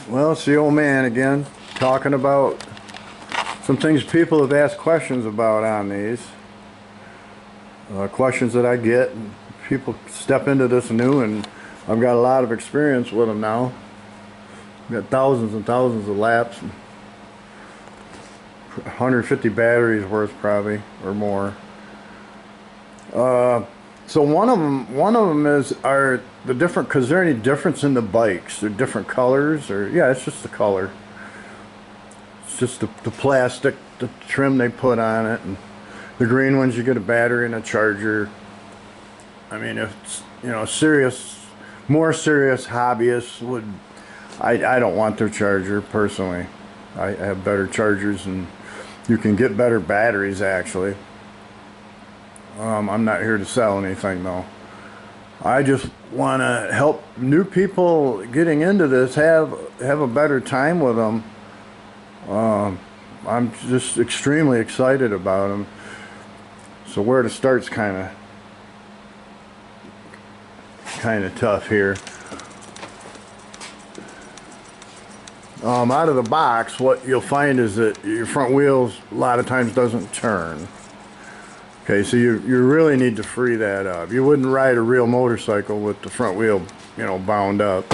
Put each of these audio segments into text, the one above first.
Well, it's the old man again, talking about some things people have asked questions about on these. Questions that I get, and people step into this new, and I've got a lot of experience with them now. I've got thousands and thousands of laps, and 150 batteries worth probably, or more. So one of them are the different, because there any difference in the bikes? They're different colors, or yeah, it's just the color. It's just the plastic, the trim they put on it, and the green ones you get a battery and a charger. I mean, if it's, you know, more serious hobbyists would, I don't want their charger personally. I have better chargers, and you can get better batteries actually. I'm not here to sell anything though. I just want to help new people getting into this have a better time with them. I'm just extremely excited about them. So where to start's kind of tough here. Out of the box, what you'll find is that your front wheels a lot of times doesn't turn. Okay, so you really need to free that up. You wouldn't ride a real motorcycle with the front wheel, you know, bound up.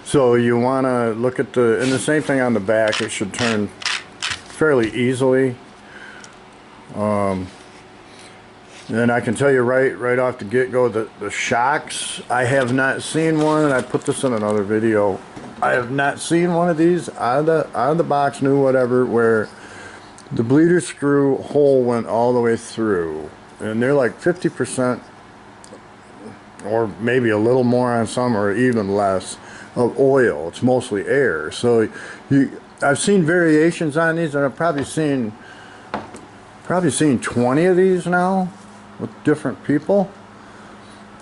So you want to look at and the same thing on the back. It should turn fairly easily. And I can tell you right off the get-go that the shocks, I have not seen one, and I put this in another video. I have not seen one of these out of the box, new whatever, where the bleeder screw hole went all the way through, and they're like 50%, or maybe a little more on some, or even less, of oil. It's mostly air. So I've seen variations on these, and I've probably seen 20 of these now with different people,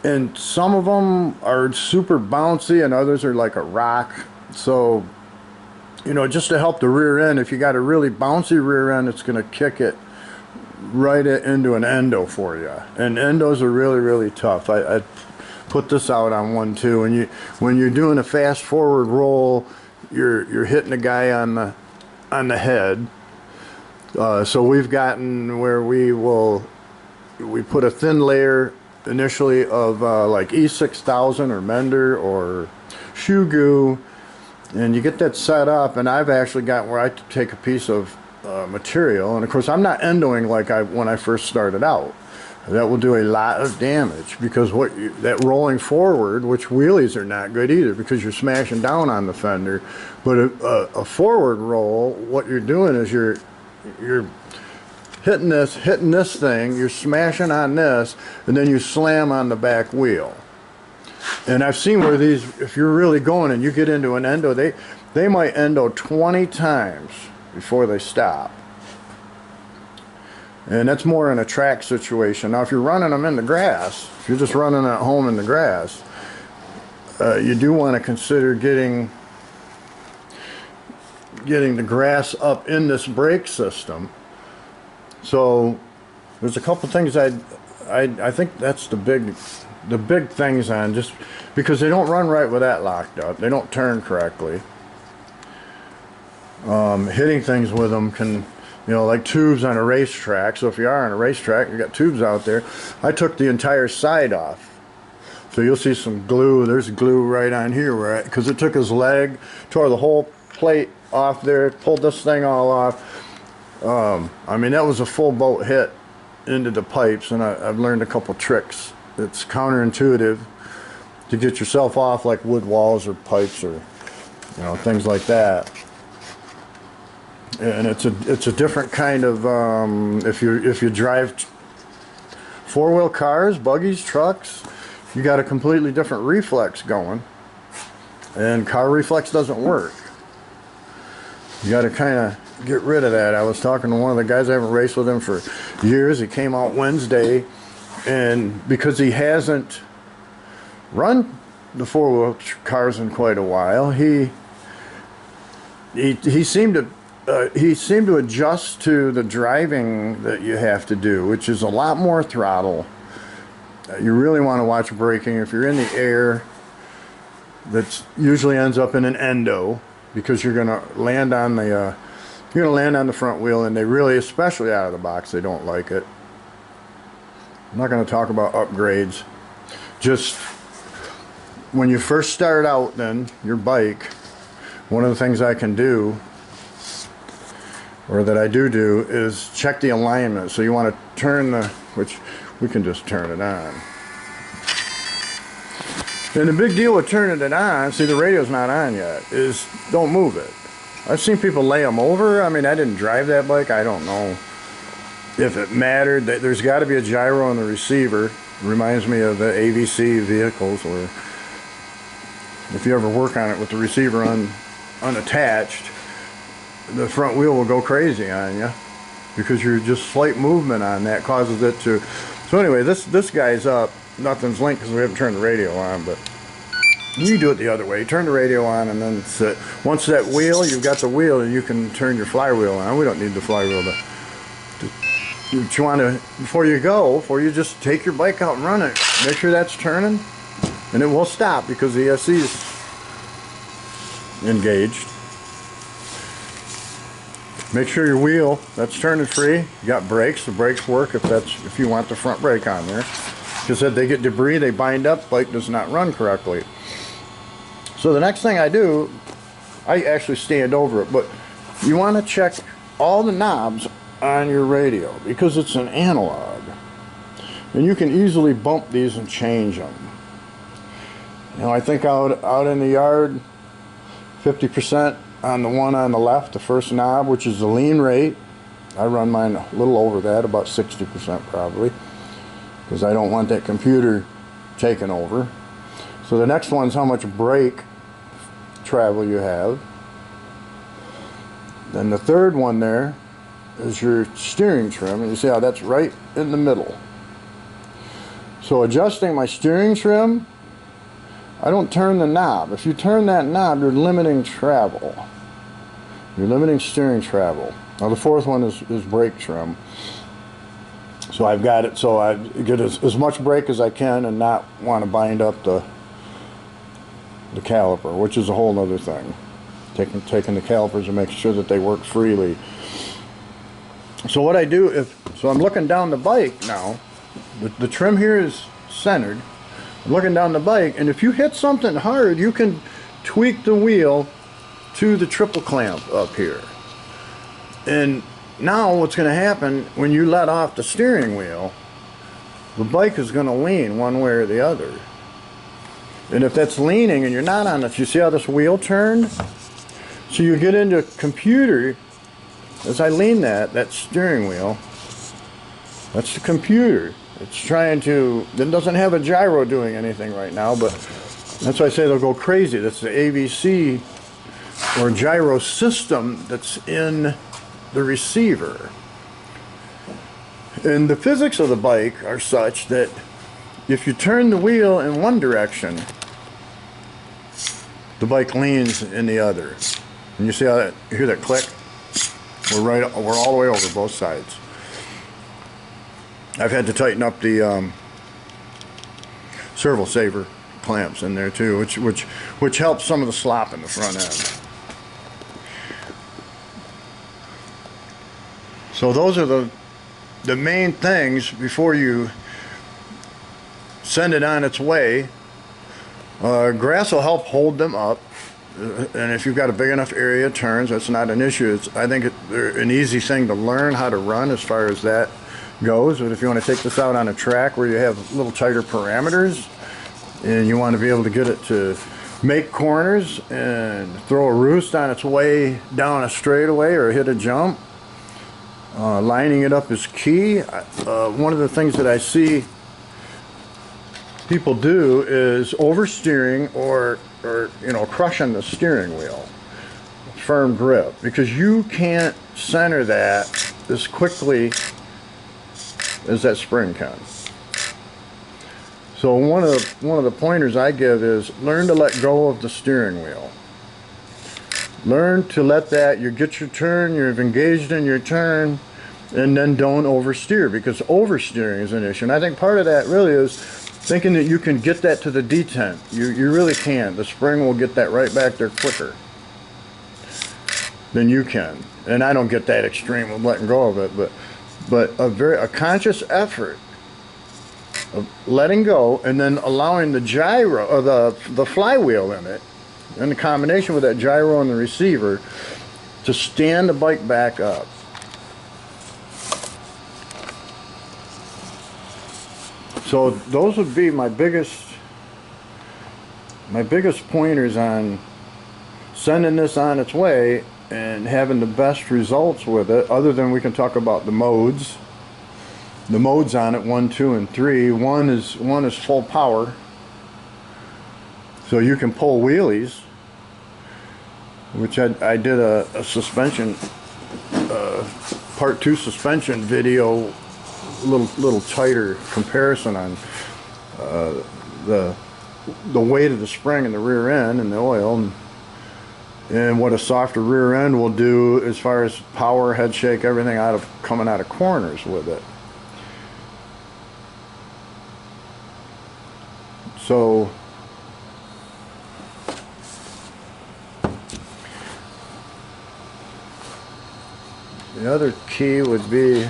and some of them are super bouncy and others are like a rock. So, you know, just to help the rear end, if you got a really bouncy rear end, it's going to kick it right into an endo for you. And endos are really, really tough. I put this out on one too. And when you're doing a fast forward roll, you're hitting a guy on the head. So we've gotten where we put a thin layer initially of like E6000 or Mender or shoe goo, and you get that set up, and I've actually gotten where I take a piece of material, and of course I'm not endoing like when I first started out. That will do a lot of damage, because that rolling forward, which wheelies are not good either because you're smashing down on the fender, but a forward roll, what you're doing is you're hitting this thing, you're smashing on this, and then you slam on the back wheel. And I've seen where these, if you're really going and you get into an endo, they might endo 20 times before they stop. And that's more in a track situation. Now if you're running them in the grass, if you're just running at home in the grass, you do want to consider getting the grass up in this brake system. So there's a couple things I think that's the big things on, just because they don't run right with that locked up. They don't turn correctly. Hitting things with them can, you know, like tubes on a racetrack. So if you are on a racetrack, you got tubes out there. I took the entire side off. So you'll see some glue. There's glue right on here, because it took his leg, tore the whole plate off there, pulled this thing all off. I mean, that was a full boat hit into the pipes, and I've learned a couple tricks. It's counterintuitive to get yourself off, like wood walls or pipes, or, you know, things like that. And it's a different kind of if you drive four-wheel cars, buggies, trucks, you got a completely different reflex going, and car reflex doesn't work. You got to kind of get rid of that. I was talking to one of the guys, I haven't raced with him for years. He came out Wednesday, and because he hasn't run the four-wheel cars in quite a while, he seemed to adjust to the driving that you have to do, which is a lot more throttle. You really want to watch braking. If you're in the air, that usually ends up in an endo, because you're gonna land on the front wheel, and they really, especially out of the box, they don't like it. I'm not going to talk about upgrades. Just when you first start out, then your bike, one of the things I can do, or that I do, is check the alignment. So you want to turn which we can just turn it on. And the big deal with turning it on, see, the radio's not on yet, is don't move it. I've seen people lay them over. I mean, I didn't drive that bike. I don't know if it mattered. There's got to be a gyro on the receiver. It reminds me of the AVC vehicles, or if you ever work on it with the receiver unattached, the front wheel will go crazy on you because you're just slight movement on that causes it to. So anyway, this guy's up. Nothing's linked because we haven't turned the radio on, but you do it the other way. Turn the radio on and then sit. Once that wheel, you've got the wheel, and you can turn your flywheel on. We don't need the flywheel you want to, before you just take your bike out and run it, make sure that's turning, and it will stop because the ESC is engaged. Make sure your wheel, that's turning free. You got brakes. The brakes work if you want the front brake on there. Because if they get debris, they bind up, bike does not run correctly. So the next thing I do, I actually stand over it, but you want to check all the knobs on your radio because it's an analog. And you can easily bump these and change them. You know, I think out in the yard, 50% on the one on the left, the first knob, which is the lean rate. I run mine a little over that, about 60% probably, because I don't want that computer taking over. So the next one's how much brake travel you have. Then the third one there is your steering trim, and you see how that's right in the middle. So adjusting my steering trim, I don't turn the knob. If you turn that knob, you're limiting travel. You're limiting steering travel. Now the fourth one is brake trim. So I've got it so I get as much brake as I can and not want to bind up the caliper, which is a whole other thing. Taking the calipers and making sure that they work freely. So what I do, so I'm looking down the bike now. The trim here is centered. I'm looking down the bike, and if you hit something hard, you can tweak the wheel to the triple clamp up here. And now what's going to happen when you let off the steering wheel, the bike is going to lean one way or the other. And if that's leaning and you're not on it, you see how this wheel turned? So you get into computer, as I lean that steering wheel, that's the computer. It's trying to, it doesn't have a gyro doing anything right now, but that's why I say they'll go crazy. That's the AVC or gyro system that's in the receiver. And the physics of the bike are such that if you turn the wheel in one direction, the bike leans in the other. And you see how you hear that click? We're all the way over both sides. I've had to tighten up the servo saver clamps in there too, which helps some of the slop in the front end. So those are the main things before you send it on its way. Grass will help hold them up, and if you've got a big enough area of turns, that's not an issue. I think they're an easy thing to learn how to run as far as that goes. But if you want to take this out on a track where you have a little tighter parameters and you want to be able to get it to make corners and throw a roost on its way down a straightaway or hit a jump, lining it up is key. One of the things that I see people do is oversteering or crushing the steering wheel. Firm grip, because you can't center that as quickly as that spring can. So one of the pointers I give is learn to let go of the steering wheel. Learn to let that, you get your turn, you've engaged in your turn, and then don't oversteer, because oversteering is an issue. And I think part of that really is thinking that you can get that to the detent. You really can. The spring will get that right back there quicker. than you can. And I don't get that extreme with letting go of it, but a conscious effort of letting go and then allowing the gyro or the flywheel in it, in the combination with that gyro and the receiver, to stand the bike back up. So those would be my biggest pointers on sending this on its way and having the best results with it, other than we can talk about the modes. The modes on it, 1, 2, and 3. One is full power, so you can pull wheelies, which I did a suspension, part 2 suspension video, little tighter comparison on the weight of the spring in the rear end and the oil, and what a softer rear end will do as far as power, head shake, everything coming out of corners with it. So the other key would be,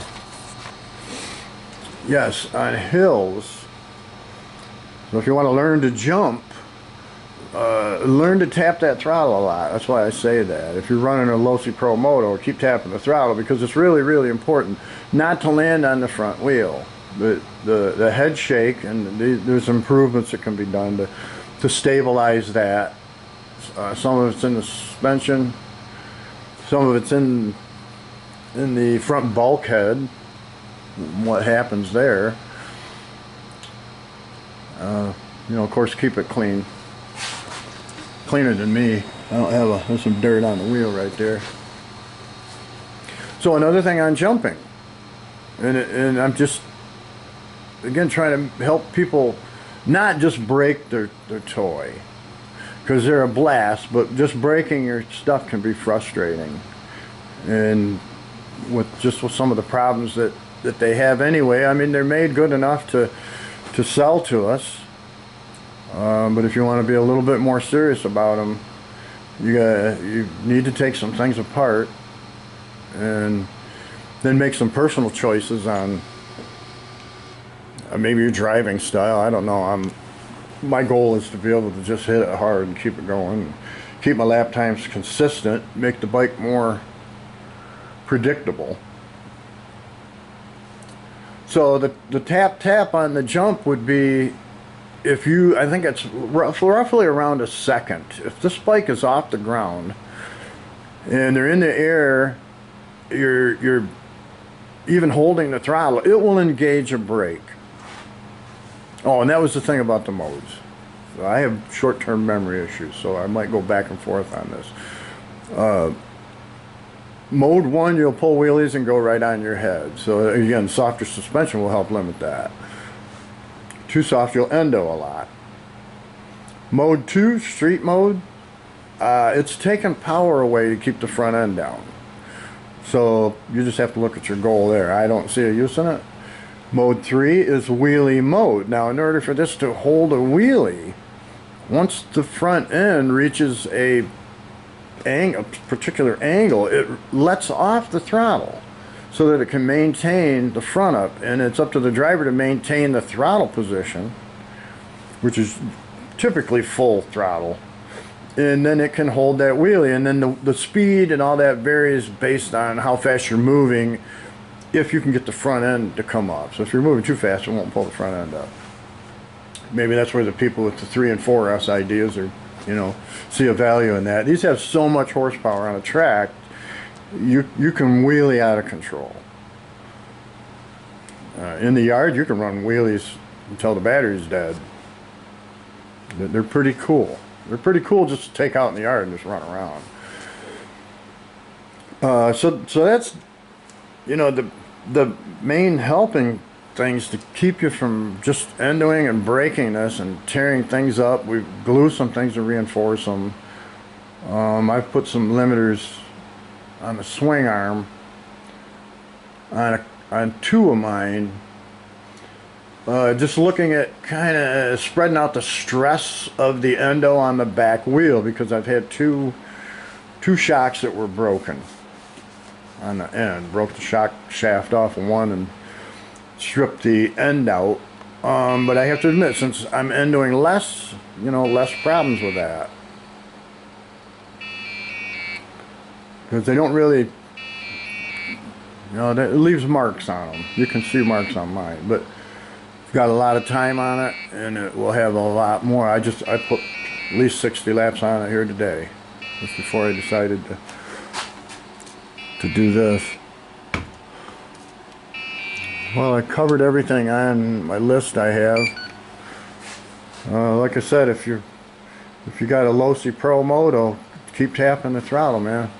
yes, on hills. So if you want to learn to jump, learn to tap that throttle a lot. That's why I say that. If you're running a Losi ProMoto, keep tapping the throttle, because it's really, really important not to land on the front wheel. The head shake, and there's improvements that can be done to stabilize that. Some of it's in the suspension, some of it's in the front bulkhead, what happens there. You know, of course, keep it clean. Cleaner than me. I don't have there's some dirt on the wheel right there. So another thing on jumping, and I'm just, again, trying to help people not just break their toy, because they're a blast, but just breaking your stuff can be frustrating. And with some of the problems that they have anyway, I mean, they're made good enough to sell to us. But if you want to be a little bit more serious about them, you need to take some things apart and then make some personal choices on maybe your driving style. I don't know. My goal is to be able to just hit it hard and keep it going, keep my lap times consistent, make the bike more predictable. So the tap on the jump would be, I think it's roughly around a second. If this bike is off the ground and they're in the air, you're even holding the throttle, it will engage a brake. Oh, and that was the thing about the modes. So I have short-term memory issues, so I might go back and forth on this. Mode 1, you'll pull wheelies and go right on your head. So again, softer suspension will help limit that. Too soft, you'll endo a lot. Mode 2, street mode, it's taking power away to keep the front end down. So you just have to look at your goal there. I don't see a use in it. Mode 3 is wheelie mode. Now, in order for this to hold a wheelie, once the front end reaches a particular angle, it lets off the throttle so that it can maintain the front up, and it's up to the driver to maintain the throttle position, which is typically full throttle, and then it can hold that wheelie. And then the speed and all that varies based on how fast you're moving, if you can get the front end to come up. So if you're moving too fast, it won't pull the front end up. Maybe that's where the people with the 3 and 4S ideas are, see a value in that. These have so much horsepower on a track, you can wheelie out of control. In the yard, you can run wheelies until the battery's dead. They're pretty cool. They're pretty cool just to take out in the yard and just run around. So that's, the main helping things to keep you from just endoing and breaking this and tearing things up. We glue some things to reinforce them. I've put some limiters on the swing arm on 2 of mine, just looking at kind of spreading out the stress of the endo on the back wheel, because I've had two two shocks that were broken on the end. Broke the shock shaft off of one and stripped the end out. But I have to admit, since I'm endoing less, you know, less problems with that. Because they don't really, you know, it leaves marks on them. You can see marks on mine, but it's got a lot of time on it, and it will have a lot more. I put at least 60 laps on it here today, just before I decided to do this. Well, I covered everything on my list I have. Like I said, if you got a Losi ProMoto, keep tapping the throttle, man.